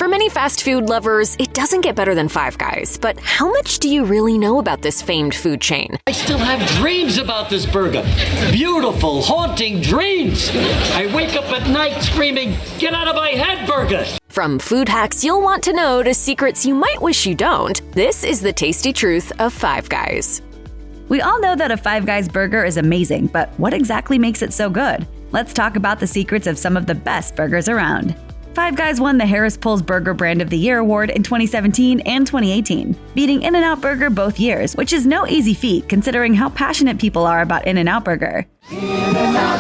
For many fast food lovers, it doesn't get better than Five Guys, but how much do you really know about this famed food chain? I still have dreams about this burger. Beautiful, haunting dreams. I wake up at night screaming, "Get out of my head, burger!" From food hacks you'll want to know to secrets you might wish you don't, this is the tasty truth of Five Guys. We all know that a Five Guys burger is amazing, but what exactly makes it so good? Let's talk about the secrets of some of the best burgers around. Five Guys won the Harris Poll's Burger Brand of the Year award in 2017 and 2018, beating In-N-Out Burger both years, which is no easy feat considering how passionate people are about In-N-Out Burger. In-N-Out,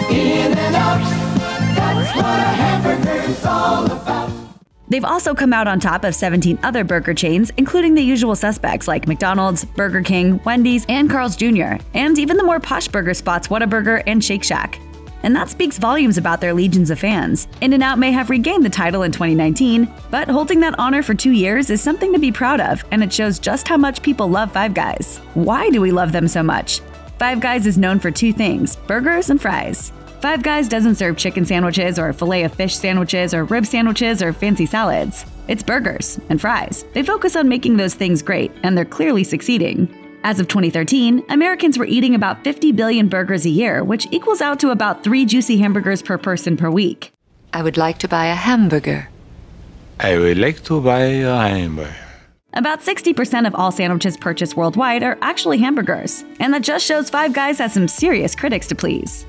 In-N-Out, that's what a hamburger is all about. They've also come out on top of 17 other burger chains, including the usual suspects like McDonald's, Burger King, Wendy's, and Carl's Jr., and even the more posh burger spots Whataburger and Shake Shack. And that speaks volumes about their legions of fans. In-N-Out may have regained the title in 2019, but holding that honor for 2 years is something to be proud of, and it shows just how much people love Five Guys. Why do we love them so much? Five Guys is known for two things: burgers and fries. Five Guys doesn't serve chicken sandwiches or filet-of-fish sandwiches or rib sandwiches or fancy salads. It's burgers and fries. They focus on making those things great, and they're clearly succeeding. As of 2013, Americans were eating about 50 billion burgers a year, which equals out to about 3 juicy hamburgers per person per week. I would like to buy a hamburger. I would like to buy a hamburger. About 60% of all sandwiches purchased worldwide are actually hamburgers, and that just shows Five Guys has some serious critics to please.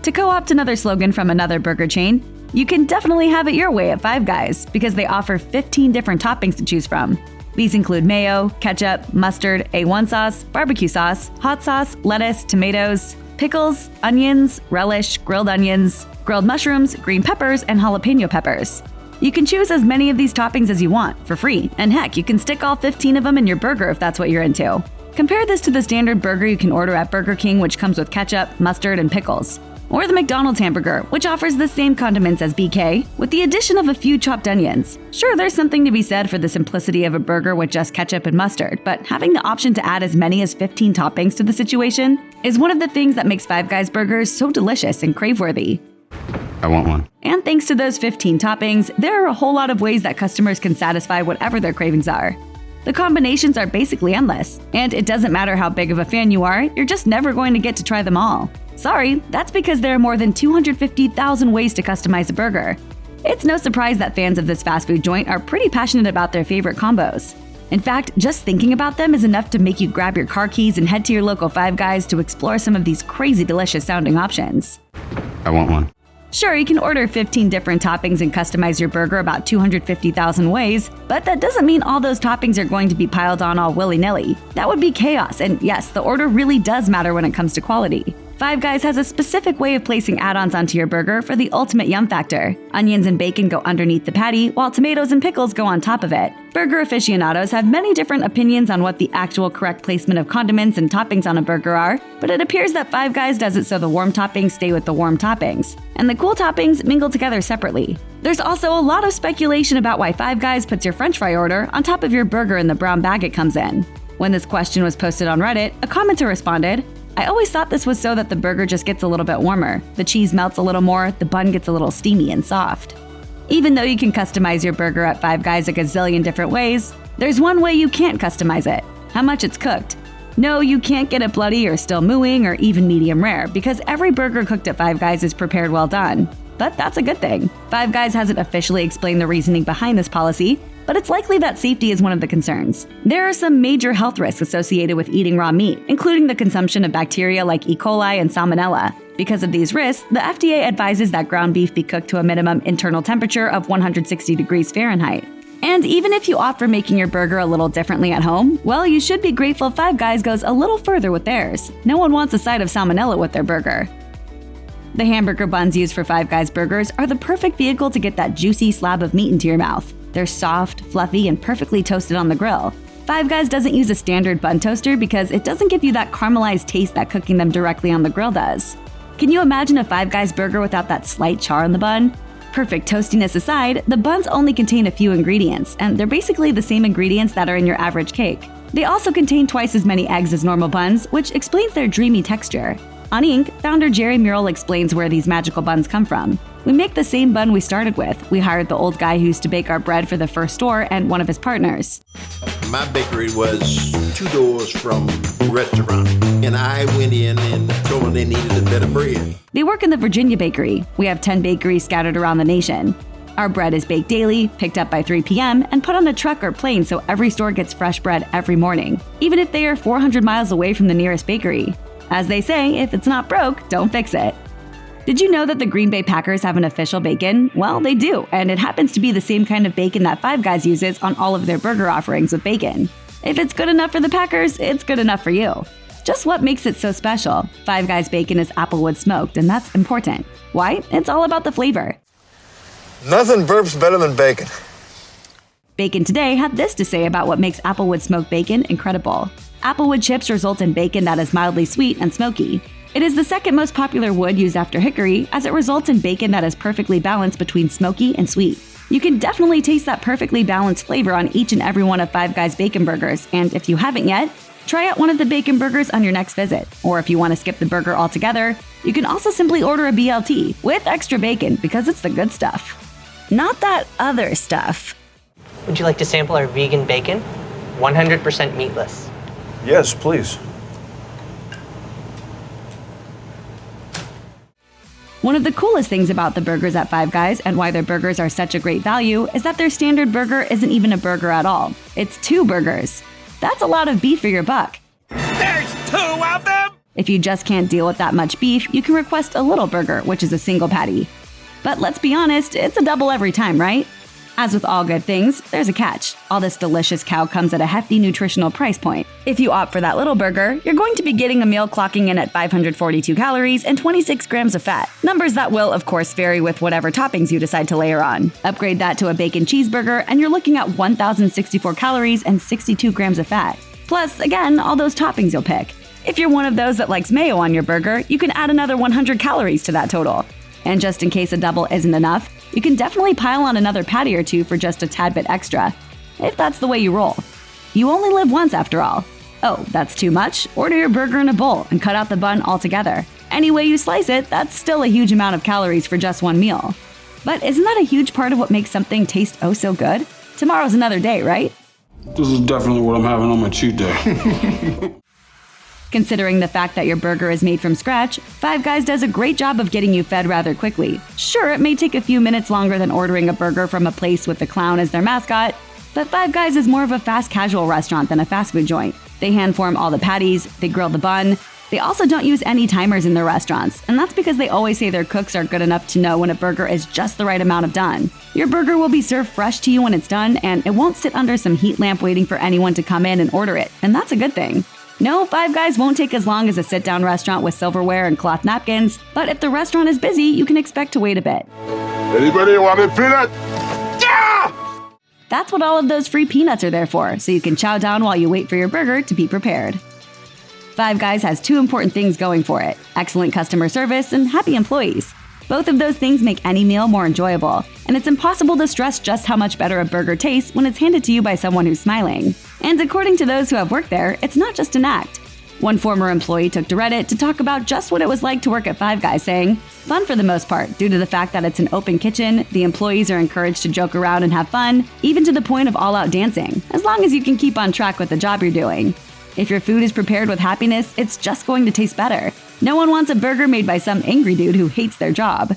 To co-opt another slogan from another burger chain, you can definitely have it your way at Five Guys because they offer 15 different toppings to choose from. These include mayo, ketchup, mustard, A1 sauce, barbecue sauce, hot sauce, lettuce, tomatoes, pickles, onions, relish, grilled mushrooms, green peppers, and jalapeno peppers. You can choose as many of these toppings as you want for free, and heck, you can stick all 15 of them in your burger if that's what you're into. Compare this to the standard burger you can order at Burger King, which comes with ketchup, mustard, and pickles. Or the McDonald's hamburger, which offers the same condiments as BK, with the addition of a few chopped onions. Sure, there's something to be said for the simplicity of a burger with just ketchup and mustard, but having the option to add as many as 15 toppings to the situation is one of the things that makes Five Guys burgers so delicious and crave-worthy. I want one. And thanks to those 15 toppings, there are a whole lot of ways that customers can satisfy whatever their cravings are. The combinations are basically endless, and it doesn't matter how big of a fan you are, you're just never going to get to try them all. Sorry, that's because there are more than 250,000 ways to customize a burger. It's no surprise that fans of this fast food joint are pretty passionate about their favorite combos. In fact, just thinking about them is enough to make you grab your car keys and head to your local Five Guys to explore some of these crazy delicious sounding options. I want one. Sure, you can order 15 different toppings and customize your burger about 250,000 ways, but that doesn't mean all those toppings are going to be piled on all willy-nilly. That would be chaos, and yes, the order really does matter when it comes to quality. Five Guys has a specific way of placing add-ons onto your burger for the ultimate yum factor. Onions and bacon go underneath the patty, while tomatoes and pickles go on top of it. Burger aficionados have many different opinions on what the actual correct placement of condiments and toppings on a burger are, but it appears that Five Guys does it so the warm toppings stay with the warm toppings, and the cool toppings mingle together separately. There's also a lot of speculation about why Five Guys puts your French fry order on top of your burger in the brown bag it comes in. When this question was posted on Reddit, a commenter responded, "I always thought this was so that the burger just gets a little bit warmer. The cheese melts a little more, the bun gets a little steamy and soft." Even though you can customize your burger at Five Guys a gazillion different ways, there's one way you can't customize it: how much it's cooked. No, you can't get it bloody or still mooing or even medium rare, because every burger cooked at Five Guys is prepared well done. But that's a good thing. Five Guys hasn't officially explained the reasoning behind this policy, but it's likely that safety is one of the concerns. There are some major health risks associated with eating raw meat, including the consumption of bacteria like E. coli and salmonella. Because of these risks, the FDA advises that ground beef be cooked to a minimum internal temperature of 160 degrees Fahrenheit. And even if you opt for making your burger a little differently at home, well, you should be grateful Five Guys goes a little further with theirs. No one wants a side of salmonella with their burger. The hamburger buns used for Five Guys burgers are the perfect vehicle to get that juicy slab of meat into your mouth. They're soft, fluffy, and perfectly toasted on the grill. Five Guys doesn't use a standard bun toaster because it doesn't give you that caramelized taste that cooking them directly on the grill does. Can you imagine a Five Guys burger without that slight char on the bun? Perfect toastiness aside, the buns only contain a few ingredients, and they're basically the same ingredients that are in your average cake. They also contain twice as many eggs as normal buns, which explains their dreamy texture. On Inc., founder Jerry Murrell explains where these magical buns come from. We make the same bun we started with. We hired the old guy who used to bake our bread for the first store and one of his partners. My bakery was 2 doors from the restaurant, and I went in and told them they needed a better bread. They work in the Virginia bakery. We have 10 bakeries scattered around the nation. Our bread is baked daily, picked up by 3 p.m., and put on a truck or plane so every store gets fresh bread every morning, even if they are 400 miles away from the nearest bakery. As they say, if it's not broke, don't fix it. Did you know that the Green Bay Packers have an official bacon? Well, they do, and it happens to be the same kind of bacon that Five Guys uses on all of their burger offerings with bacon. If it's good enough for the Packers, it's good enough for you. Just what makes it so special? Five Guys bacon is applewood-smoked, and that's important. Why? It's all about the flavor. Nothing burps better than bacon. Bacon Today had this to say about what makes applewood smoked bacon incredible. Applewood chips result in bacon that is mildly sweet and smoky. It is the second most popular wood used after hickory, as it results in bacon that is perfectly balanced between smoky and sweet. You can definitely taste that perfectly balanced flavor on each and every one of Five Guys bacon burgers, and if you haven't yet, try out one of the bacon burgers on your next visit. Or if you want to skip the burger altogether, you can also simply order a BLT with extra bacon because it's the good stuff. Not that other stuff. Would you like to sample our vegan bacon? 100% meatless. Yes, please. One of the coolest things about the burgers at Five Guys and why their burgers are such a great value is that their standard burger isn't even a burger at all. It's 2 burgers. That's a lot of beef for your buck. There's 2 of them! If you just can't deal with that much beef, you can request a little burger, which is a single patty. But let's be honest, it's a double every time, right? As with all good things, there's a catch. All this delicious cow comes at a hefty nutritional price point. If you opt for that little burger, you're going to be getting a meal clocking in at 542 calories and 26 grams of fat. Numbers that will, of course, vary with whatever toppings you decide to layer on. Upgrade that to a bacon cheeseburger, and you're looking at 1,064 calories and 62 grams of fat. Plus, again, all those toppings you'll pick. If you're one of those that likes mayo on your burger, you can add another 100 calories to that total. And just in case a double isn't enough, you can definitely pile on another patty or 2 for just a tad bit extra, if that's the way you roll. You only live once after all. Oh, that's too much? Order your burger in a bowl and cut out the bun altogether. Any way you slice it, that's still a huge amount of calories for just one meal. But isn't that a huge part of what makes something taste oh so good? Tomorrow's another day, right? This is definitely what I'm having on my cheat day. Considering the fact that your burger is made from scratch, Five Guys does a great job of getting you fed rather quickly. Sure, it may take a few minutes longer than ordering a burger from a place with the clown as their mascot, but Five Guys is more of a fast casual restaurant than a fast food joint. They hand form all the patties, they grill the bun. They also don't use any timers in their restaurants, and that's because they always say their cooks are good enough to know when a burger is just the right amount of done. Your burger will be served fresh to you when it's done, and it won't sit under some heat lamp waiting for anyone to come in and order it, and that's a good thing. No, Five Guys won't take as long as a sit-down restaurant with silverware and cloth napkins, but if the restaurant is busy, you can expect to wait a bit. Anybody want a peanut? Yeah! That's what all of those free peanuts are there for, so you can chow down while you wait for your burger to be prepared. Five Guys has 2 important things going for it: excellent customer service and happy employees. Both of those things make any meal more enjoyable, and it's impossible to stress just how much better a burger tastes when it's handed to you by someone who's smiling. And according to those who have worked there, it's not just an act. One former employee took to Reddit to talk about just what it was like to work at Five Guys, saying, "Fun for the most part, due to the fact that it's an open kitchen, the employees are encouraged to joke around and have fun, even to the point of all-out dancing, as long as you can keep on track with the job you're doing. If your food is prepared with happiness, it's just going to taste better. No one wants a burger made by some angry dude who hates their job."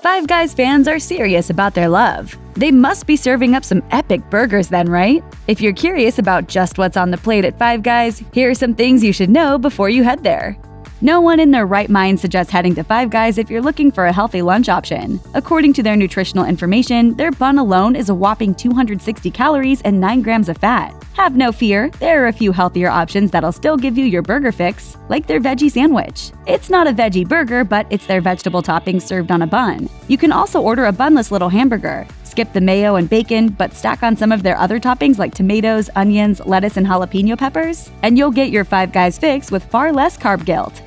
Five Guys fans are serious about their love. They must be serving up some epic burgers then, right? If you're curious about just what's on the plate at Five Guys, here are some things you should know before you head there. No one in their right mind suggests heading to Five Guys if you're looking for a healthy lunch option. According to their nutritional information, their bun alone is a whopping 260 calories and 9 grams of fat. Have no fear, there are a few healthier options that'll still give you your burger fix, like their veggie sandwich. It's not a veggie burger, but it's their vegetable toppings served on a bun. You can also order a bunless little hamburger. Skip the mayo and bacon, but stack on some of their other toppings like tomatoes, onions, lettuce, and jalapeno peppers, and you'll get your Five Guys fix with far less carb guilt.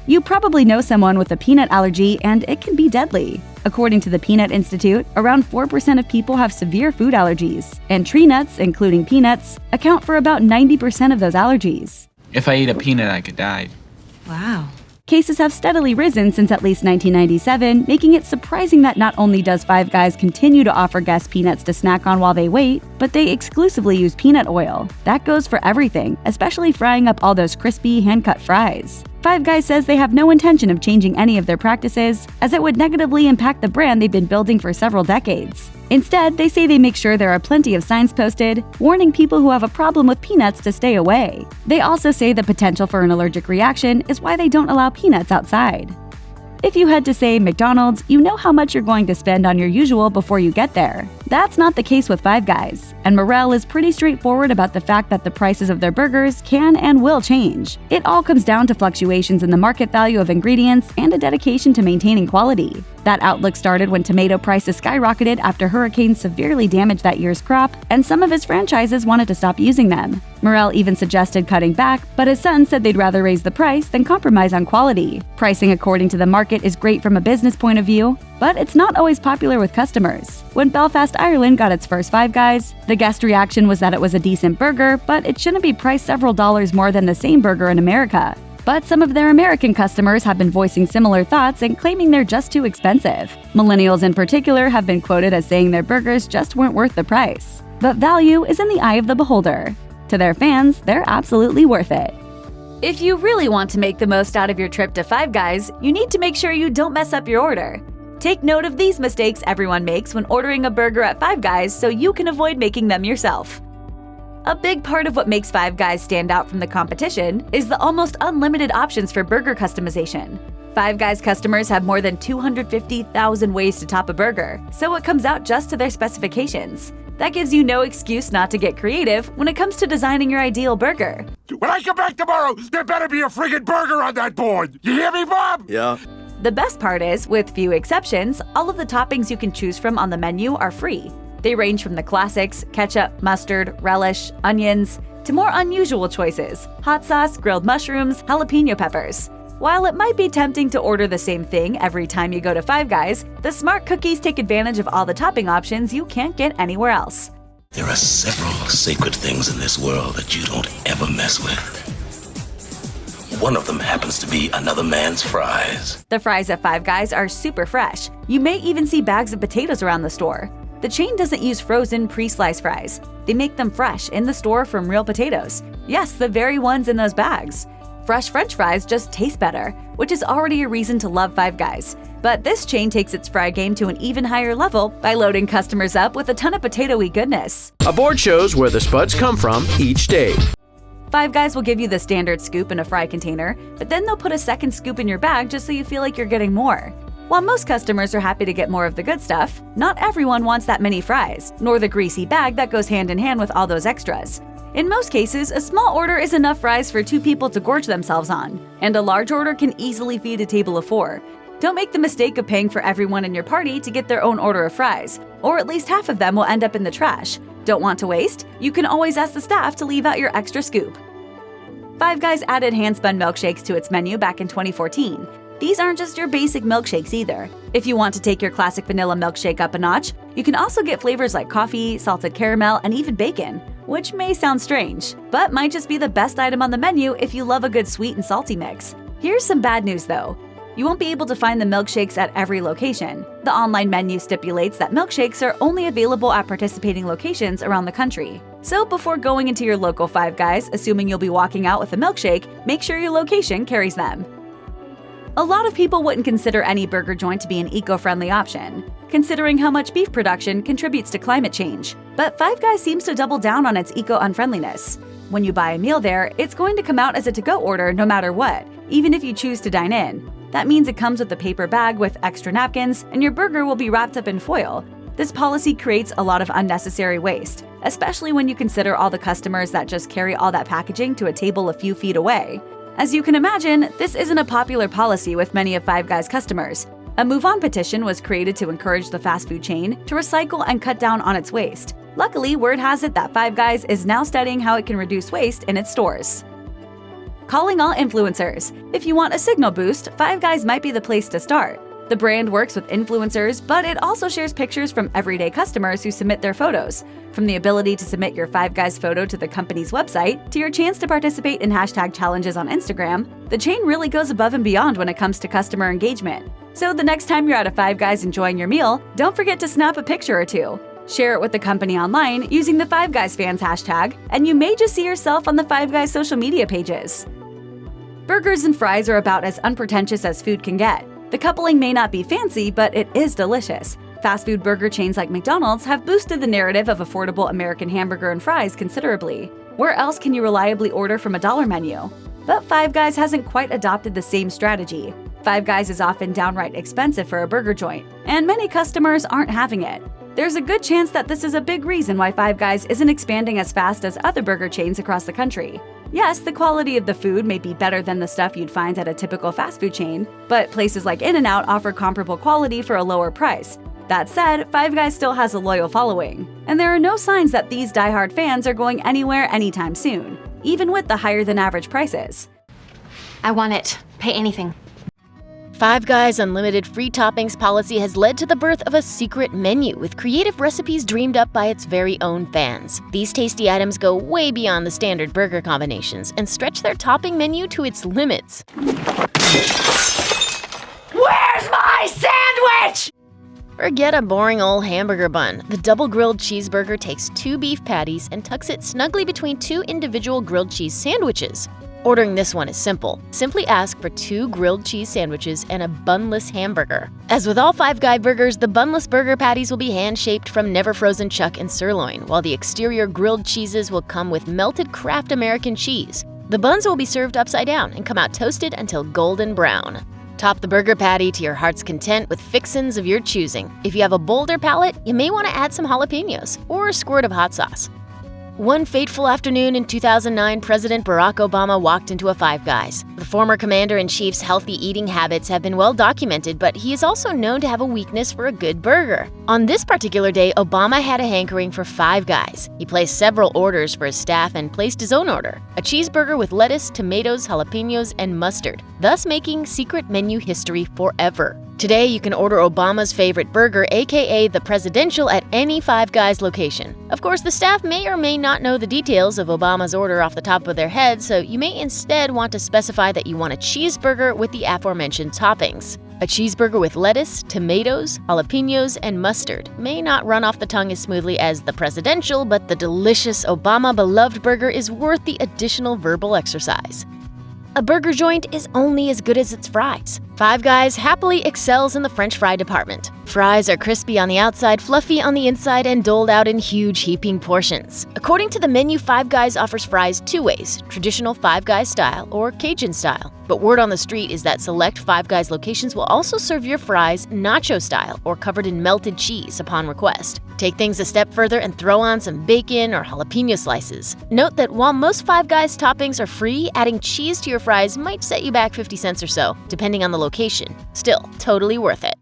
You probably know someone with a peanut allergy, and it can be deadly. According to the Peanut Institute, around 4% of people have severe food allergies, and tree nuts, including peanuts, account for about 90% of those allergies. If I eat a peanut, I could die. Wow. Cases have steadily risen since at least 1997, making it surprising that not only does Five Guys continue to offer guests peanuts to snack on while they wait, but they exclusively use peanut oil. That goes for everything, especially frying up all those crispy, hand-cut fries. Five Guys says they have no intention of changing any of their practices, as it would negatively impact the brand they've been building for several decades. Instead, they say they make sure there are plenty of signs posted, warning people who have a problem with peanuts to stay away. They also say the potential for an allergic reaction is why they don't allow peanuts outside. If you head to, say, McDonald's, you know how much you're going to spend on your usual before you get there. That's not the case with Five Guys, and Morel is pretty straightforward about the fact that the prices of their burgers can and will change. It all comes down to fluctuations in the market value of ingredients and a dedication to maintaining quality. That outlook started when tomato prices skyrocketed after hurricanes severely damaged that year's crop, and some of his franchises wanted to stop using them. Morel even suggested cutting back, but his son said they'd rather raise the price than compromise on quality. Pricing according to the market is great from a business point of view, but it's not always popular with customers. When Belfast, Ireland got its first Five Guys, the guest reaction was that it was a decent burger, but it shouldn't be priced several dollars more than the same burger in America. But some of their American customers have been voicing similar thoughts and claiming they're just too expensive. Millennials in particular have been quoted as saying their burgers just weren't worth the price. But value is in the eye of the beholder. To their fans, they're absolutely worth it. If you really want to make the most out of your trip to Five Guys, you need to make sure you don't mess up your order. Take note of these mistakes everyone makes when ordering a burger at Five Guys so you can avoid making them yourself. A big part of what makes Five Guys stand out from the competition is the almost unlimited options for burger customization. Five Guys customers have more than 250,000 ways to top a burger, so it comes out just to their specifications. That gives you no excuse not to get creative when it comes to designing your ideal burger. When I come back tomorrow, there better be a friggin' burger on that board. You hear me, Bob? Yeah. The best part is, with few exceptions, all of the toppings you can choose from on the menu are free. They range from the classics, ketchup, mustard, relish, onions, to more unusual choices, hot sauce, grilled mushrooms, jalapeno peppers. While it might be tempting to order the same thing every time you go to Five Guys, the smart cookies take advantage of all the topping options you can't get anywhere else. There are several sacred things in this world that you don't ever mess with. One of them happens to be another man's fries. The fries at Five Guys are super fresh. You may even see bags of potatoes around the store. The chain doesn't use frozen, pre-sliced fries. They make them fresh in the store from real potatoes. Yes, the very ones in those bags. Fresh French fries just taste better, which is already a reason to love Five Guys. But this chain takes its fry game to an even higher level by loading customers up with a ton of potato-y goodness. A board shows where the spuds come from each day. Five Guys will give you the standard scoop in a fry container, but then they'll put a second scoop in your bag just so you feel like you're getting more. While most customers are happy to get more of the good stuff, not everyone wants that many fries, nor the greasy bag that goes hand in hand with all those extras. In most cases, a small order is enough fries for 2 people to gorge themselves on, and a large order can easily feed a table of 4. Don't make the mistake of paying for everyone in your party to get their own order of fries, or at least half of them will end up in the trash. Don't want to waste? You can always ask the staff to leave out your extra scoop. Five Guys added hand-spun milkshakes to its menu back in 2014. These aren't just your basic milkshakes either. If you want to take your classic vanilla milkshake up a notch, you can also get flavors like coffee, salted caramel, and even bacon, which may sound strange, but might just be the best item on the menu if you love a good sweet and salty mix. Here's some bad news though. You won't be able to find the milkshakes at every location. The online menu stipulates that milkshakes are only available at participating locations around the country. So before going into your local Five Guys, assuming you'll be walking out with a milkshake, make sure your location carries them. A lot of people wouldn't consider any burger joint to be an eco-friendly option, considering how much beef production contributes to climate change. But Five Guys seems to double down on its eco-unfriendliness. When you buy a meal there, it's going to come out as a to-go order no matter what, even if you choose to dine in. That means it comes with a paper bag with extra napkins, and your burger will be wrapped up in foil. This policy creates a lot of unnecessary waste, especially when you consider all the customers that just carry all that packaging to a table a few feet away. As you can imagine, this isn't a popular policy with many of Five Guys customers. A Move On petition was created to encourage the fast food chain to recycle and cut down on its waste. Luckily, word has it that Five Guys is now studying how it can reduce waste in its stores. Calling all influencers. If you want a signal boost, Five Guys might be the place to start. The brand works with influencers, but it also shares pictures from everyday customers who submit their photos. From the ability to submit your Five Guys photo to the company's website, to your chance to participate in hashtag challenges on Instagram, the chain really goes above and beyond when it comes to customer engagement. So the next time you're at a Five Guys enjoying your meal, don't forget to snap a picture or two. Share it with the company online using the Five Guys fans hashtag, and you may just see yourself on the Five Guys social media pages. Burgers and fries are about as unpretentious as food can get. The coupling may not be fancy, but it is delicious. Fast food burger chains like McDonald's have boosted the narrative of affordable American hamburger and fries considerably. Where else can you reliably order from a dollar menu? But Five Guys hasn't quite adopted the same strategy. Five Guys is often downright expensive for a burger joint, and many customers aren't having it. There's a good chance that this is a big reason why Five Guys isn't expanding as fast as other burger chains across the country. Yes, the quality of the food may be better than the stuff you'd find at a typical fast food chain, but places like In-N-Out offer comparable quality for a lower price. That said, Five Guys still has a loyal following, and there are no signs that these diehard fans are going anywhere anytime soon, even with the higher-than-average prices. I want it. Pay anything. Five Guys' unlimited free toppings policy has led to the birth of a secret menu with creative recipes dreamed up by its very own fans. These tasty items go way beyond the standard burger combinations and stretch their topping menu to its limits. Where's my sandwich? Forget a boring old hamburger bun. The double grilled cheeseburger takes 2 beef patties and tucks it snugly between 2 individual grilled cheese sandwiches. Ordering this one is simple. Simply ask for 2 grilled cheese sandwiches and a bunless hamburger. As with all Five Guy burgers, the bunless burger patties will be hand-shaped from never-frozen chuck and sirloin, while the exterior grilled cheeses will come with melted Kraft American cheese. The buns will be served upside down and come out toasted until golden brown. Top the burger patty to your heart's content with fixins of your choosing. If you have a bolder palate, you may want to add some jalapenos or a squirt of hot sauce. One fateful afternoon in 2009, President Barack Obama walked into a Five Guys. The former commander-in-chief's healthy eating habits have been well documented, but he is also known to have a weakness for a good burger. On this particular day, Obama had a hankering for Five Guys. He placed several orders for his staff and placed his own order, a cheeseburger with lettuce, tomatoes, jalapenos, and mustard, thus making secret menu history forever. Today, you can order Obama's favorite burger, aka the presidential, at any Five Guys location. Of course, the staff may or may not know the details of Obama's order off the top of their head, so you may instead want to specify that you want a cheeseburger with the aforementioned toppings. A cheeseburger with lettuce, tomatoes, jalapenos, and mustard may not run off the tongue as smoothly as the presidential, but the delicious Obama-beloved burger is worth the additional verbal exercise. A burger joint is only as good as its fries. Five Guys happily excels in the French fry department. Fries are crispy on the outside, fluffy on the inside, and doled out in huge heaping portions. According to the menu, Five Guys offers fries 2 ways, traditional Five Guys style or Cajun style. But word on the street is that select Five Guys locations will also serve your fries Nacho-style or covered in melted cheese upon request. Take things a step further and throw on some bacon or jalapeno slices. Note that while most Five Guys toppings are free, adding cheese to your fries might set you back 50 cents or so, depending on the location. Still, totally worth it.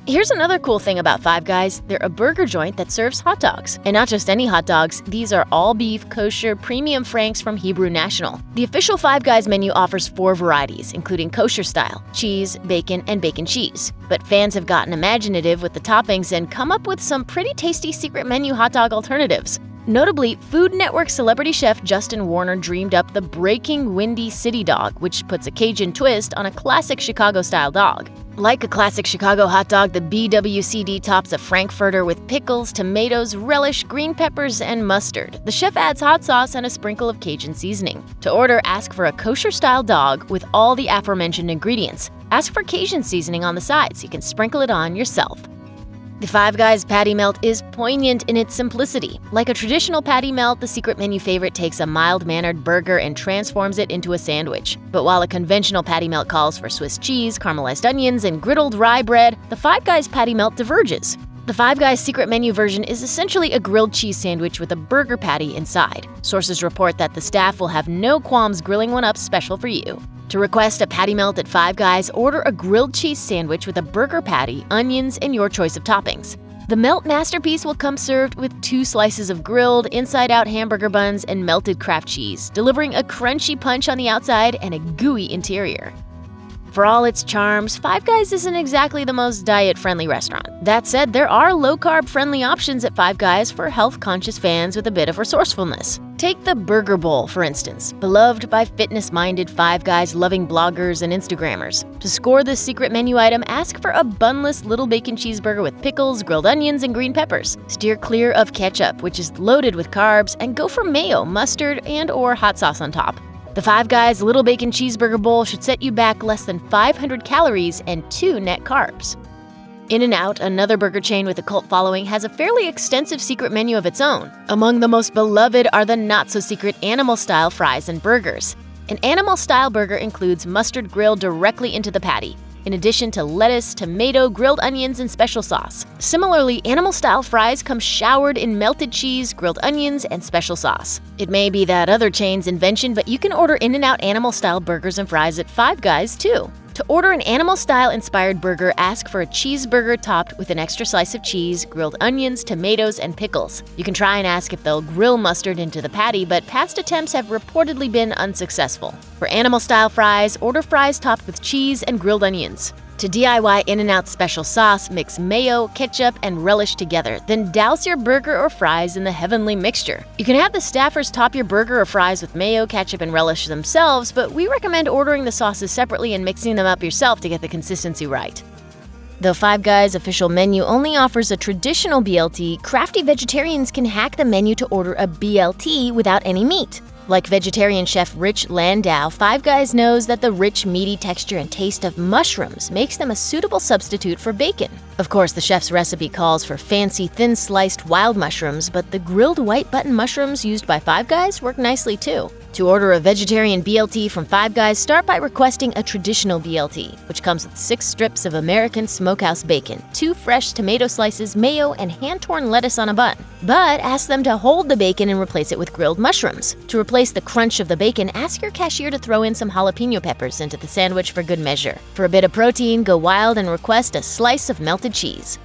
Here's another cool thing about Five Guys. They're a burger joint that serves hot dogs. And not just any hot dogs, these are all-beef, kosher, premium franks from Hebrew National. The official Five Guys menu offers 4 varieties, including kosher style, cheese, bacon, and bacon cheese. But fans have gotten imaginative with the toppings and come up with some pretty tasty secret menu hot dog alternatives. Notably, Food Network celebrity chef Justin Warner dreamed up the Breaking Windy City Dog, which puts a Cajun twist on a classic Chicago-style dog. Like a classic Chicago hot dog, the BWCD tops a Frankfurter with pickles, tomatoes, relish, green peppers, and mustard. The chef adds hot sauce and a sprinkle of Cajun seasoning. To order, ask for a kosher-style dog with all the aforementioned ingredients. Ask for Cajun seasoning on the side so you can sprinkle it on yourself. The Five Guys patty melt is poignant in its simplicity. Like a traditional patty melt, the secret menu favorite takes a mild-mannered burger and transforms it into a sandwich. But while a conventional patty melt calls for Swiss cheese, caramelized onions, and griddled rye bread, the Five Guys patty melt diverges. The Five Guys secret menu version is essentially a grilled cheese sandwich with a burger patty inside. Sources report that the staff will have no qualms grilling one up special for you. To request a patty melt at Five Guys, order a grilled cheese sandwich with a burger patty, onions, and your choice of toppings. The melt masterpiece will come served with 2 slices of grilled, inside-out hamburger buns and melted Kraft cheese, delivering a crunchy punch on the outside and a gooey interior. For all its charms, Five Guys isn't exactly the most diet-friendly restaurant. That said, there are low-carb friendly options at Five Guys for health-conscious fans with a bit of resourcefulness. Take the Burger Bowl, for instance, beloved by fitness-minded Five Guys-loving bloggers and Instagrammers. To score this secret menu item, ask for a bunless little bacon cheeseburger with pickles, grilled onions, and green peppers. Steer clear of ketchup, which is loaded with carbs, and go for mayo, mustard, and/or hot sauce on top. The Five Guys Little Bacon Cheeseburger Bowl should set you back less than 500 calories and 2 net carbs. In-N-Out, another burger chain with a cult following, has a fairly extensive secret menu of its own. Among the most beloved are the not-so-secret animal-style fries and burgers. An animal-style burger includes mustard grilled directly into the patty, in addition to lettuce, tomato, grilled onions, and special sauce. Similarly, animal-style fries come showered in melted cheese, grilled onions, and special sauce. It may be that other chain's invention, but you can order In-N-Out animal-style burgers and fries at Five Guys, too. To order an animal-style inspired burger, ask for a cheeseburger topped with an extra slice of cheese, grilled onions, tomatoes, and pickles. You can try and ask if they'll grill mustard into the patty, but past attempts have reportedly been unsuccessful. For animal-style fries, order fries topped with cheese and grilled onions. To DIY In-N-Out's special sauce, mix mayo, ketchup, and relish together, then douse your burger or fries in the heavenly mixture. You can have the staffers top your burger or fries with mayo, ketchup, and relish themselves, but we recommend ordering the sauces separately and mixing them up yourself to get the consistency right. Though Five Guys' official menu only offers a traditional BLT, crafty vegetarians can hack the menu to order a BLT without any meat. Like vegetarian chef Rich Landau, Five Guys knows that the rich, meaty texture and taste of mushrooms makes them a suitable substitute for bacon. Of course, the chef's recipe calls for fancy, thin-sliced wild mushrooms, but the grilled white button mushrooms used by Five Guys work nicely too. To order a vegetarian BLT from Five Guys, start by requesting a traditional BLT, which comes with 6 strips of American smokehouse bacon, 2 fresh tomato slices, mayo, and hand-torn lettuce on a bun. But ask them to hold the bacon and replace it with grilled mushrooms. To replace the crunch of the bacon, ask your cashier to throw in some jalapeno peppers into the sandwich for good measure. For a bit of protein, go wild and request a slice of melted cheese.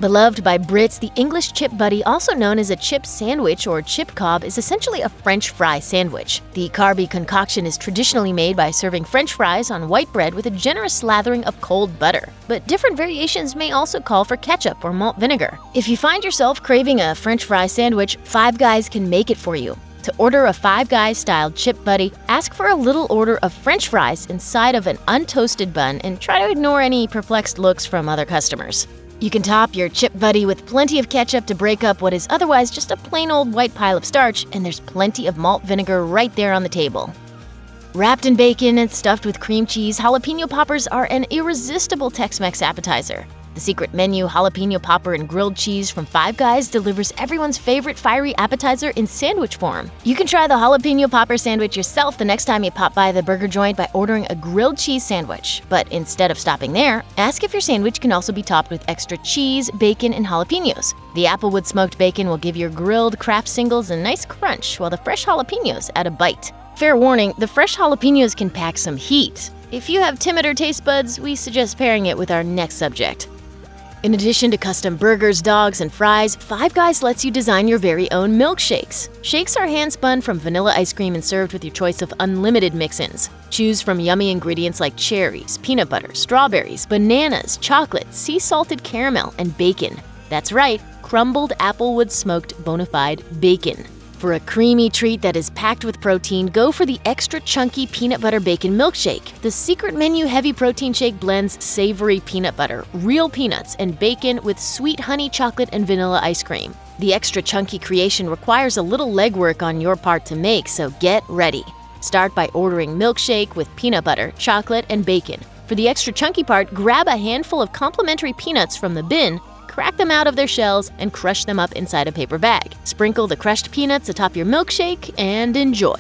Beloved by Brits, the English chip butty, also known as a chip sandwich or chip cob, is essentially a French fry sandwich. The carby concoction is traditionally made by serving French fries on white bread with a generous slathering of cold butter. But different variations may also call for ketchup or malt vinegar. If you find yourself craving a French fry sandwich, Five Guys can make it for you. To order a Five Guys-style chip butty, ask for a little order of French fries inside of an untoasted bun and try to ignore any perplexed looks from other customers. You can top your chip butty with plenty of ketchup to break up what is otherwise just a plain old white pile of starch, and there's plenty of malt vinegar right there on the table. Wrapped in bacon and stuffed with cream cheese, jalapeno poppers are an irresistible Tex-Mex appetizer. The secret menu jalapeno popper and grilled cheese from Five Guys delivers everyone's favorite fiery appetizer in sandwich form. You can try the jalapeno popper sandwich yourself the next time you pop by the burger joint by ordering a grilled cheese sandwich. But instead of stopping there, ask if your sandwich can also be topped with extra cheese, bacon, and jalapenos. The applewood-smoked bacon will give your grilled Kraft singles a nice crunch, while the fresh jalapenos add a bite. Fair warning, the fresh jalapenos can pack some heat. If you have timider taste buds, we suggest pairing it with our next subject. In addition to custom burgers, dogs, and fries, Five Guys lets you design your very own milkshakes. Shakes are hand-spun from vanilla ice cream and served with your choice of unlimited mix-ins. Choose from yummy ingredients like cherries, peanut butter, strawberries, bananas, chocolate, sea-salted caramel, and bacon. That's right, crumbled applewood-smoked bona fide bacon. For a creamy treat that is packed with protein, go for the extra chunky peanut butter bacon milkshake. The secret menu heavy protein shake blends savory peanut butter, real peanuts, and bacon with sweet honey chocolate and vanilla ice cream. The extra chunky creation requires a little legwork on your part to make, so get ready. Start by ordering milkshake with peanut butter, chocolate, and bacon. For the extra chunky part, grab a handful of complimentary peanuts from the bin, crack them out of their shells, and crush them up inside a paper bag. Sprinkle the crushed peanuts atop your milkshake and enjoy.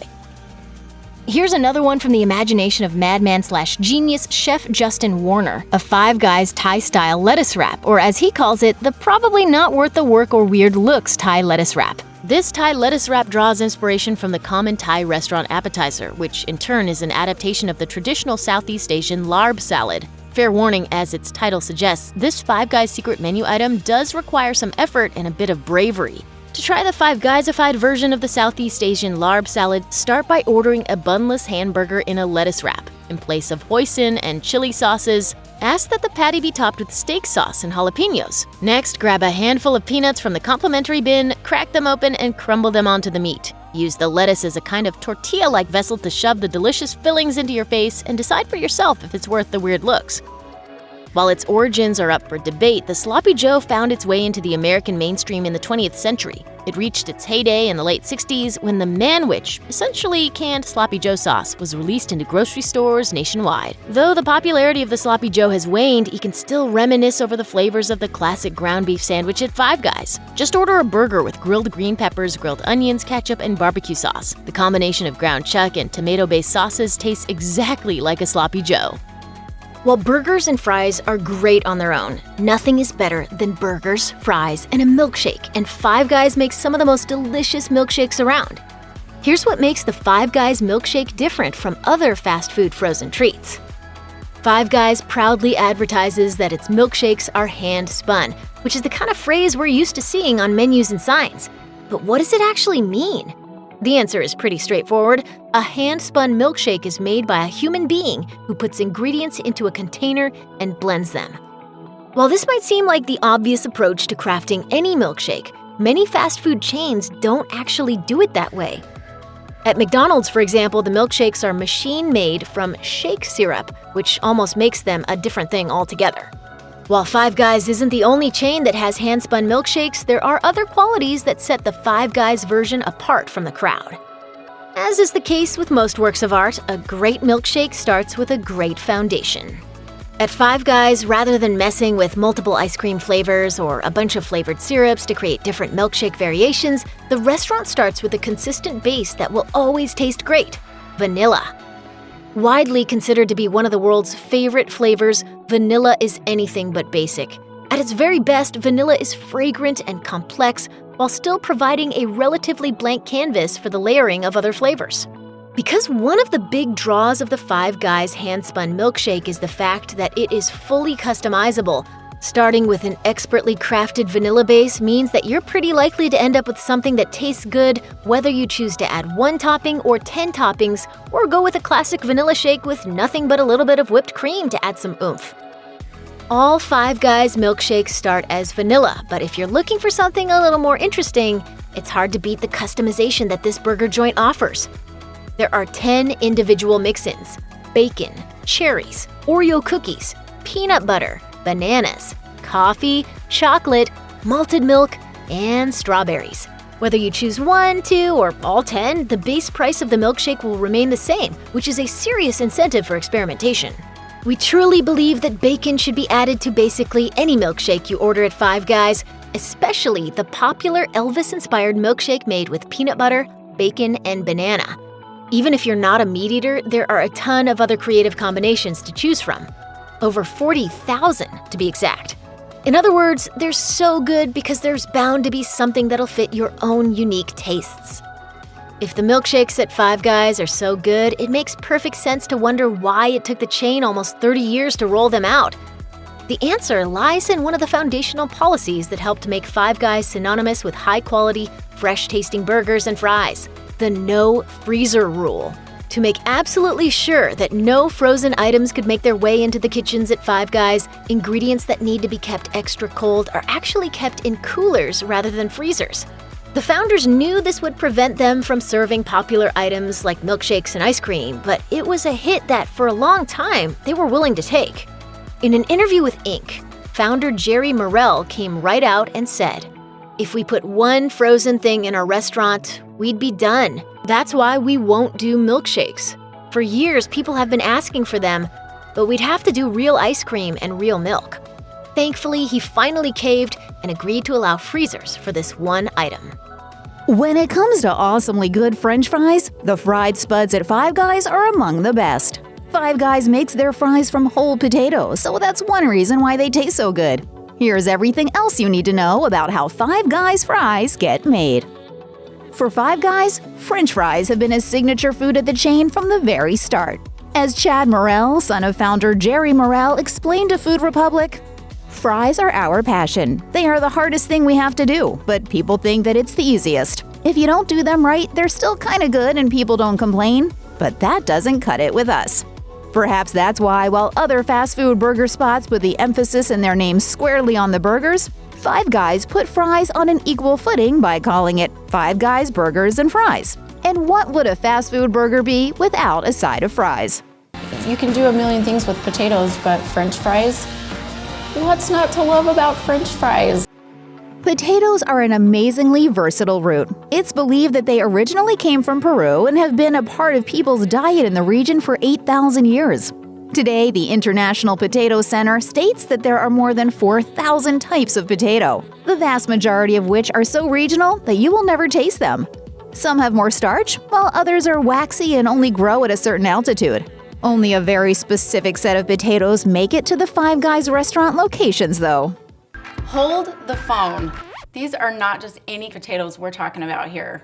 Here's another one from the imagination of madman/genius Chef Justin Warner, a Five Guys Thai-style lettuce wrap, or as he calls it, the probably not worth the work or weird looks Thai lettuce wrap. This Thai lettuce wrap draws inspiration from the common Thai restaurant appetizer, which in turn is an adaptation of the traditional Southeast Asian larb salad. Fair warning, as its title suggests, this Five Guys secret menu item does require some effort and a bit of bravery. To try the Five Guys-ified version of the Southeast Asian larb salad, start by ordering a bunless hamburger in a lettuce wrap. In place of hoisin and chili sauces, ask that the patty be topped with steak sauce and jalapenos. Next, grab a handful of peanuts from the complimentary bin, crack them open, and crumble them onto the meat. Use the lettuce as a kind of tortilla-like vessel to shove the delicious fillings into your face and decide for yourself if it's worth the weird looks. While its origins are up for debate, the sloppy joe found its way into the American mainstream in the 20th century. It reached its heyday in the late 60s when the Manwich, essentially canned sloppy joe sauce, was released into grocery stores nationwide. Though the popularity of the sloppy joe has waned, you can still reminisce over the flavors of the classic ground beef sandwich at Five Guys. Just order a burger with grilled green peppers, grilled onions, ketchup, and barbecue sauce. The combination of ground chuck and tomato-based sauces tastes exactly like a sloppy joe. While burgers and fries are great on their own, nothing is better than burgers, fries, and a milkshake, and Five Guys makes some of the most delicious milkshakes around. Here's what makes the Five Guys milkshake different from other fast food frozen treats. Five Guys proudly advertises that its milkshakes are hand-spun, which is the kind of phrase we're used to seeing on menus and signs. But what does it actually mean? The answer is pretty straightforward. A hand-spun milkshake is made by a human being who puts ingredients into a container and blends them. While this might seem like the obvious approach to crafting any milkshake, many fast food chains don't actually do it that way. At McDonald's, for example, the milkshakes are machine-made from shake syrup, which almost makes them a different thing altogether. While Five Guys isn't the only chain that has hand-spun milkshakes, there are other qualities that set the Five Guys version apart from the crowd. As is the case with most works of art, a great milkshake starts with a great foundation. At Five Guys, rather than messing with multiple ice cream flavors or a bunch of flavored syrups to create different milkshake variations, the restaurant starts with a consistent base that will always taste great: vanilla. Widely considered to be one of the world's favorite flavors, vanilla is anything but basic. At its very best, vanilla is fragrant and complex while still providing a relatively blank canvas for the layering of other flavors. Because one of the big draws of the Five Guys hand-spun milkshake is the fact that it is fully customizable, starting with an expertly crafted vanilla base means that you're pretty likely to end up with something that tastes good, whether you choose to add 1 topping or 10 toppings, or go with a classic vanilla shake with nothing but a little bit of whipped cream to add some oomph. All Five Guys milkshakes start as vanilla, but if you're looking for something a little more interesting, it's hard to beat the customization that this burger joint offers. There are 10 individual mix-ins: bacon, cherries, Oreo cookies, peanut butter, bananas, coffee, chocolate, malted milk, and strawberries. Whether you choose 1, 2, or all 10, the base price of the milkshake will remain the same, which is a serious incentive for experimentation. We truly believe that bacon should be added to basically any milkshake you order at Five Guys, especially the popular Elvis-inspired milkshake made with peanut butter, bacon, and banana. Even if you're not a meat eater, there are a ton of other creative combinations to choose from. Over 40,000 to be exact. In other words, they're so good because there's bound to be something that'll fit your own unique tastes. If the milkshakes at Five Guys are so good, it makes perfect sense to wonder why it took the chain almost 30 years to roll them out. The answer lies in one of the foundational policies that helped make Five Guys synonymous with high-quality, fresh-tasting burgers and fries: the no freezer rule. To make absolutely sure that no frozen items could make their way into the kitchens at Five Guys, ingredients that need to be kept extra cold are actually kept in coolers rather than freezers. The founders knew this would prevent them from serving popular items like milkshakes and ice cream, but it was a hit that, for a long time, they were willing to take. In an interview with Inc., founder Jerry Morrell came right out and said, "If we put one frozen thing in our restaurant, we'd be done. That's why we won't do milkshakes. For years, people have been asking for them, but we'd have to do real ice cream and real milk." Thankfully, he finally caved and agreed to allow freezers for this one item. When it comes to awesomely good French fries, the fried spuds at Five Guys are among the best. Five Guys makes their fries from whole potatoes, so that's one reason why they taste so good. Here's everything else you need to know about how Five Guys fries get made. For Five Guys, French fries have been a signature food at the chain from the very start. As Chad Morrell, son of founder Jerry Morrell, explained to Food Republic, "Fries are our passion. They are the hardest thing we have to do, but people think that it's the easiest. If you don't do them right, they're still kind of good and people don't complain, but that doesn't cut it with us." Perhaps that's why, while other fast food burger spots put the emphasis in their names squarely on the burgers, Five Guys put fries on an equal footing by calling it Five Guys Burgers and Fries. And what would a fast food burger be without a side of fries? You can do a million things with potatoes, but French fries? What's not to love about French fries? Potatoes are an amazingly versatile root. It's believed that they originally came from Peru and have been a part of people's diet in the region for 8,000 years. Today, the International Potato Center states that there are more than 4,000 types of potato, the vast majority of which are so regional that you will never taste them. Some have more starch, while others are waxy and only grow at a certain altitude. Only a very specific set of potatoes make it to the Five Guys restaurant locations, though. Hold the phone. These are not just any potatoes we're talking about here.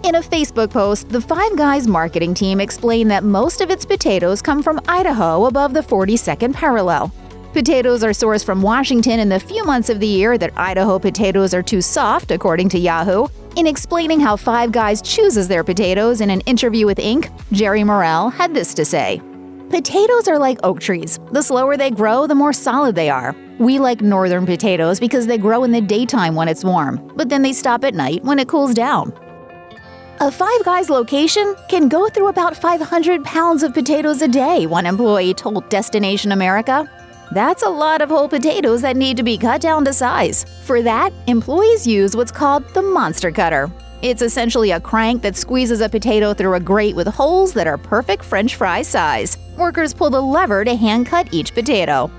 In a Facebook post, the Five Guys marketing team explained that most of its potatoes come from Idaho above the 42nd parallel. Potatoes are sourced from Washington in the few months of the year that Idaho potatoes are too soft, according to Yahoo. In explaining how Five Guys chooses their potatoes in an interview with Inc., Jerry Morrell had this to say. Potatoes are like oak trees. The slower they grow, the more solid they are. We like northern potatoes because they grow in the daytime when it's warm, but then they stop at night when it cools down. A Five Guys location can go through about 500 pounds of potatoes a day, one employee told Destination America. That's a lot of whole potatoes that need to be cut down to size. For that, employees use what's called the monster cutter. It's essentially a crank that squeezes a potato through a grate with holes that are perfect French fry size. Workers pull the lever to hand-cut each potato.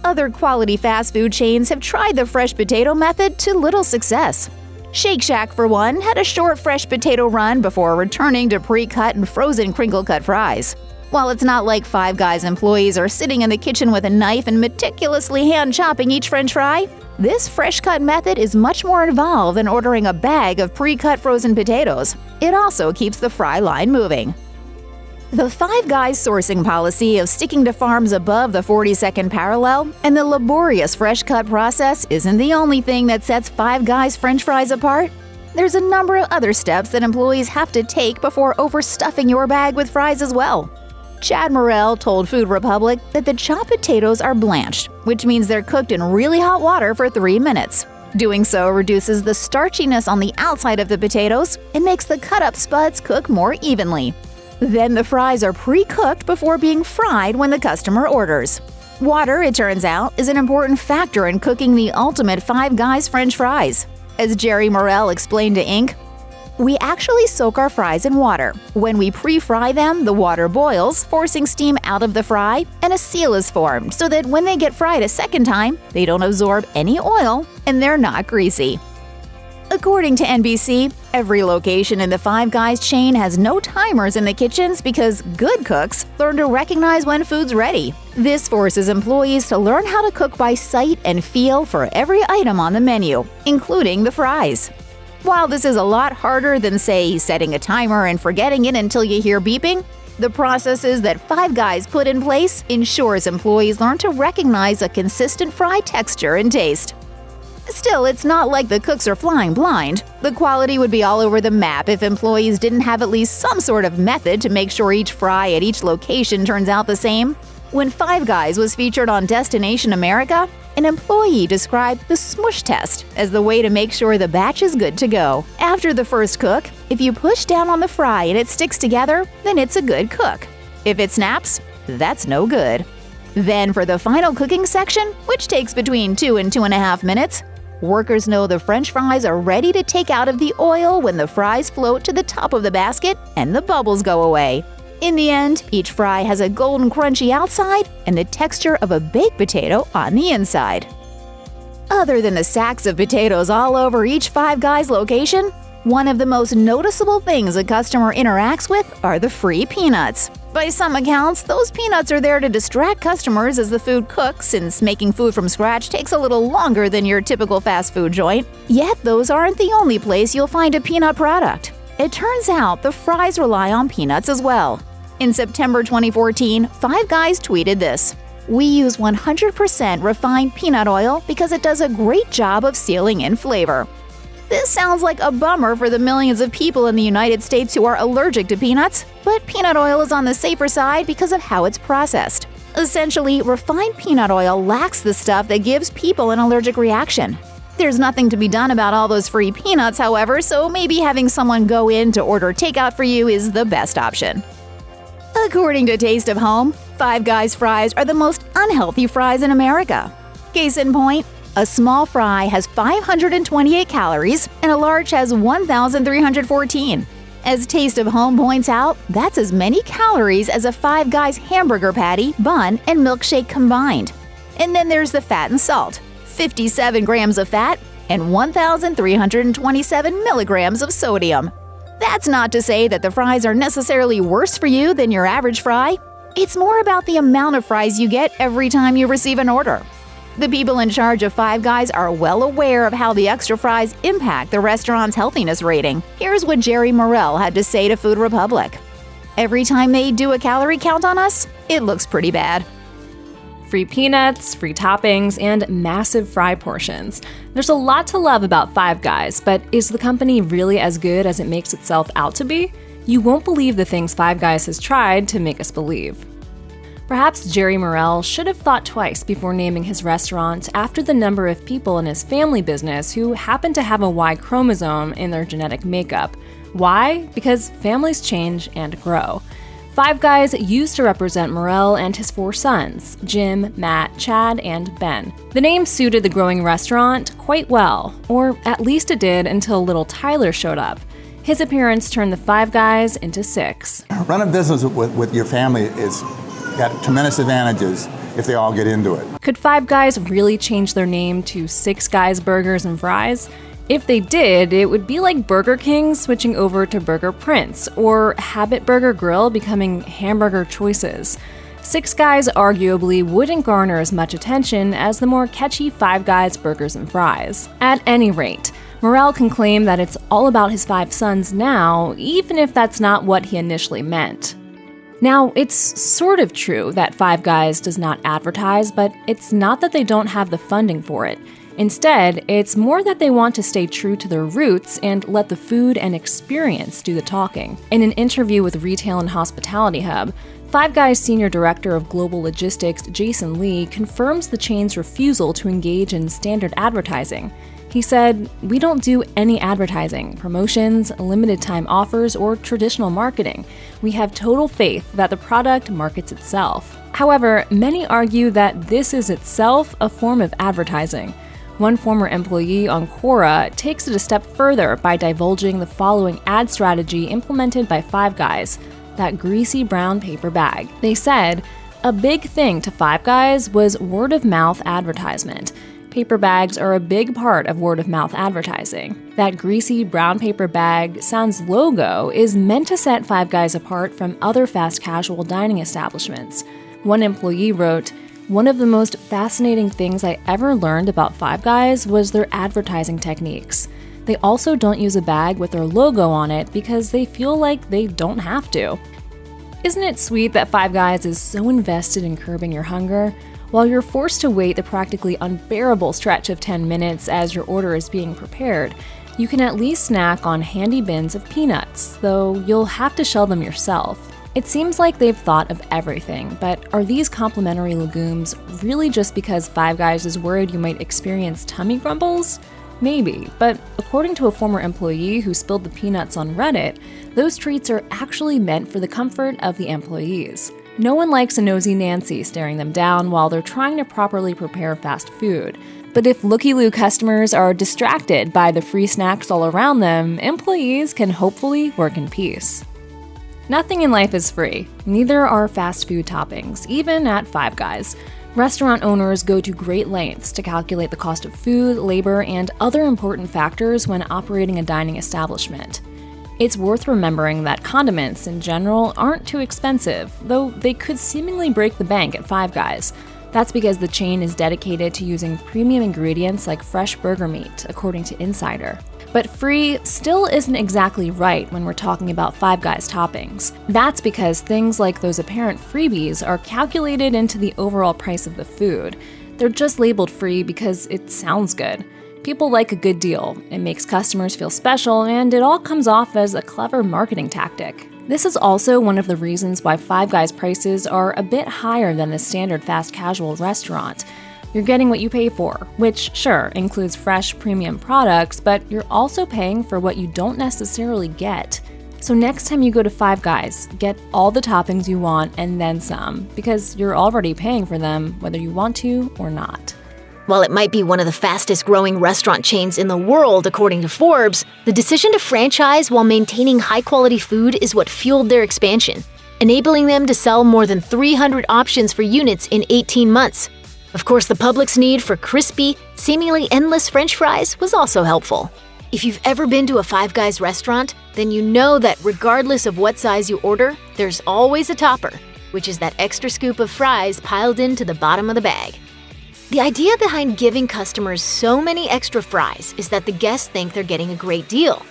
Other quality fast food chains have tried the fresh potato method to little success. Shake Shack, for one, had a short fresh potato run before returning to pre-cut and frozen crinkle-cut fries. While it's not like Five Guys employees are sitting in the kitchen with a knife and meticulously hand-chopping each French fry, this fresh-cut method is much more involved than ordering a bag of pre-cut frozen potatoes. It also keeps the fry line moving. The Five Guys sourcing policy of sticking to farms above the 42nd parallel and the laborious fresh-cut process isn't the only thing that sets Five Guys French fries apart. There's a number of other steps that employees have to take before overstuffing your bag with fries as well. Chad Morrell told Food Republic that the chopped potatoes are blanched, which means they're cooked in really hot water for 3 minutes. Doing so reduces the starchiness on the outside of the potatoes and makes the cut-up spuds cook more evenly. Then the fries are pre-cooked before being fried when the customer orders. Water, it turns out, is an important factor in cooking the ultimate Five Guys French fries. As Jerry Morrell explained to Inc., we actually soak our fries in water. When we pre-fry them, the water boils, forcing steam out of the fry, and a seal is formed so that when they get fried a second time, they don't absorb any oil and they're not greasy. According to NBC, every location in the Five Guys chain has no timers in the kitchens because good cooks learn to recognize when food's ready. This forces employees to learn how to cook by sight and feel for every item on the menu, including the fries. While this is a lot harder than, say, setting a timer and forgetting it until you hear beeping, the processes that Five Guys put in place ensures employees learn to recognize a consistent fry texture and taste. Still, it's not like the cooks are flying blind. The quality would be all over the map if employees didn't have at least some sort of method to make sure each fry at each location turns out the same. When Five Guys was featured on Destination America, an employee described the smush test as the way to make sure the batch is good to go. After the first cook, if you push down on the fry and it sticks together, then it's a good cook. If it snaps, that's no good. Then for the final cooking section, which takes between 2 and 2.5 minutes, workers know the French fries are ready to take out of the oil when the fries float to the top of the basket and the bubbles go away. In the end, each fry has a golden crunchy outside and the texture of a baked potato on the inside. Other than the sacks of potatoes all over each Five Guys location, one of the most noticeable things a customer interacts with are the free peanuts. By some accounts, those peanuts are there to distract customers as the food cooks, since making food from scratch takes a little longer than your typical fast food joint. Yet those aren't the only place you'll find a peanut product. It turns out the fries rely on peanuts as well. In September 2014, Five Guys tweeted this: "We use 100% refined peanut oil because it does a great job of sealing in flavor." This sounds like a bummer for the millions of people in the United States who are allergic to peanuts, but peanut oil is on the safer side because of how it's processed. Essentially, refined peanut oil lacks the stuff that gives people an allergic reaction. There's nothing to be done about all those free peanuts, however, so maybe having someone go in to order takeout for you is the best option. According to Taste of Home, Five Guys fries are the most unhealthy fries in America. Case in point, a small fry has 528 calories and a large has 1,314. As Taste of Home points out, that's as many calories as a Five Guys hamburger patty, bun, and milkshake combined. And then there's the fat and salt, 57 grams of fat and 1,327 milligrams of sodium. That's not to say that the fries are necessarily worse for you than your average fry. It's more about the amount of fries you get every time you receive an order. The people in charge of Five Guys are well aware of how the extra fries impact the restaurant's healthiness rating. Here's what Jerry Morrell had to say to Food Republic. Every time they do a calorie count on us, it looks pretty bad. Free peanuts, free toppings, and massive fry portions. There's a lot to love about Five Guys, but is the company really as good as it makes itself out to be? You won't believe the things Five Guys has tried to make us believe. Perhaps Jerry Morrell should have thought twice before naming his restaurant after the number of people in his family business who happen to have a Y chromosome in their genetic makeup. Why? Because families change and grow. Five Guys used to represent Morrell and his 4 sons, Jim, Matt, Chad, and Ben. The name suited the growing restaurant quite well, or at least it did until little Tyler showed up. His appearance turned the Five Guys into 6. Running a business with your family is got tremendous advantages if they all get into it. Could Five Guys really change their name to 6 Guys Burgers and Fries? If they did, it would be like Burger King switching over to Burger Prince, or Habit Burger Grill becoming Hamburger Choices. 6 Guys arguably wouldn't garner as much attention as the more catchy Five Guys Burgers and Fries. At any rate, Morrell can claim that it's all about his 5 sons now, even if that's not what he initially meant. Now, it's sort of true that Five Guys does not advertise, but it's not that they don't have the funding for it. Instead, it's more that they want to stay true to their roots and let the food and experience do the talking. In an interview with Retail and Hospitality Hub, Five Guys Senior Director of Global Logistics Jason Lee confirms the chain's refusal to engage in standard advertising. He said, "We don't do any advertising, promotions, limited time offers, or traditional marketing. We have total faith that the product markets itself." However, many argue that this is itself a form of advertising. One former employee on Quora takes it a step further by divulging the following ad strategy implemented by Five Guys, that greasy brown paper bag. They said, "A big thing to Five Guys was word-of-mouth advertisement. Paper bags are a big part of word-of-mouth advertising. That greasy brown paper bag sans logo is meant to set Five Guys apart from other fast casual dining establishments." One employee wrote, "One of the most fascinating things I ever learned about Five Guys was their advertising techniques. They also don't use a bag with their logo on it because they feel like they don't have to." Isn't it sweet that Five Guys is so invested in curbing your hunger? While you're forced to wait the practically unbearable stretch of 10 minutes as your order is being prepared, you can at least snack on handy bins of peanuts, though you'll have to shell them yourself. It seems like they've thought of everything, but are these complimentary legumes really just because Five Guys is worried you might experience tummy grumbles? Maybe, but according to a former employee who spilled the peanuts on Reddit, those treats are actually meant for the comfort of the employees. No one likes a nosy Nancy staring them down while they're trying to properly prepare fast food. But if looky-loo customers are distracted by the free snacks all around them, employees can hopefully work in peace. Nothing in life is free. Neither are fast food toppings, even at Five Guys. Restaurant owners go to great lengths to calculate the cost of food, labor, and other important factors when operating a dining establishment. It's worth remembering that condiments, in general, aren't too expensive, though they could seemingly break the bank at Five Guys. That's because the chain is dedicated to using premium ingredients like fresh burger meat, according to Insider. But free still isn't exactly right when we're talking about Five Guys toppings. That's because things like those apparent freebies are calculated into the overall price of the food. They're just labeled free because it sounds good. People like a good deal, it makes customers feel special, and it all comes off as a clever marketing tactic. This is also one of the reasons why Five Guys prices are a bit higher than the standard fast casual restaurant. You're getting what you pay for, which, sure, includes fresh premium products, but you're also paying for what you don't necessarily get. So next time you go to Five Guys, get all the toppings you want and then some, because you're already paying for them whether you want to or not. While it might be one of the fastest growing restaurant chains in the world, according to Forbes, the decision to franchise while maintaining high quality food is what fueled their expansion, enabling them to sell more than 300 options for units in 18 months. Of course, the public's need for crispy, seemingly endless French fries was also helpful. If you've ever been to a Five Guys restaurant, then you know that regardless of what size you order, there's always a topper, which is that extra scoop of fries piled into the bottom of the bag. The idea behind giving customers so many extra fries is that the guests think they're getting a great deal.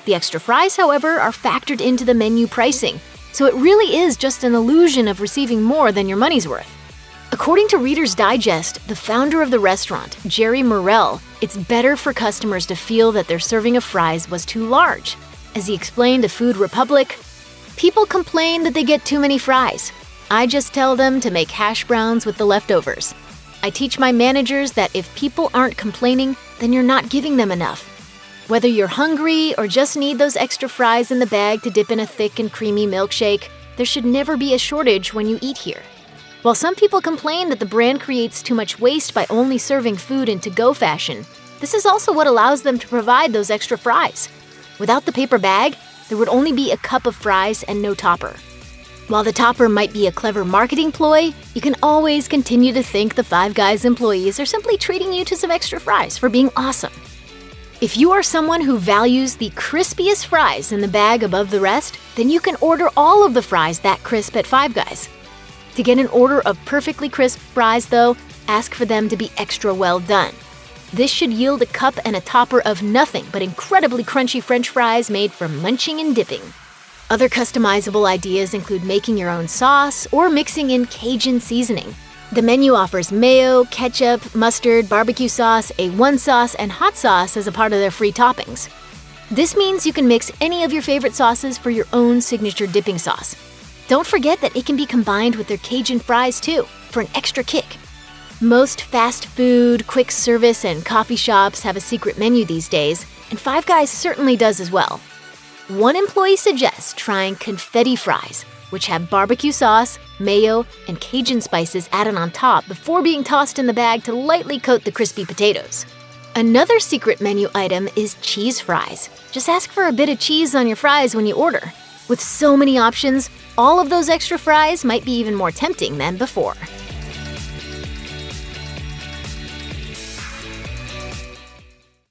The extra fries, however, are factored into the menu pricing, so it really is just an illusion of receiving more than your money's worth. According to Reader's Digest, the founder of the restaurant, Jerry Morrell, it's better for customers to feel that their serving of fries was too large. As he explained to Food Republic, "People complain that they get too many fries. I just tell them to make hash browns with the leftovers. I teach my managers that if people aren't complaining, then you're not giving them enough. Whether you're hungry or just need those extra fries in the bag to dip in a thick and creamy milkshake, there should never be a shortage when you eat here." While some people complain that the brand creates too much waste by only serving food in to-go fashion, this is also what allows them to provide those extra fries. Without the paper bag, there would only be a cup of fries and no topper. While the topper might be a clever marketing ploy, you can always continue to think the Five Guys employees are simply treating you to some extra fries for being awesome. If you are someone who values the crispiest fries in the bag above the rest, then you can order all of the fries that crisp at Five Guys. To get an order of perfectly crisp fries, though, ask for them to be extra well done. This should yield a cup and a topper of nothing but incredibly crunchy French fries made for munching and dipping. Other customizable ideas include making your own sauce or mixing in Cajun seasoning. The menu offers mayo, ketchup, mustard, barbecue sauce, A1 sauce, and hot sauce as a part of their free toppings. This means you can mix any of your favorite sauces for your own signature dipping sauce. Don't forget that it can be combined with their Cajun fries too, for an extra kick. Most fast food, quick service, and coffee shops have a secret menu these days, and Five Guys certainly does as well. One employee suggests trying confetti fries, which have barbecue sauce, mayo, and Cajun spices added on top before being tossed in the bag to lightly coat the crispy potatoes. Another secret menu item is cheese fries. Just ask for a bit of cheese on your fries when you order. With so many options, all of those extra fries might be even more tempting than before.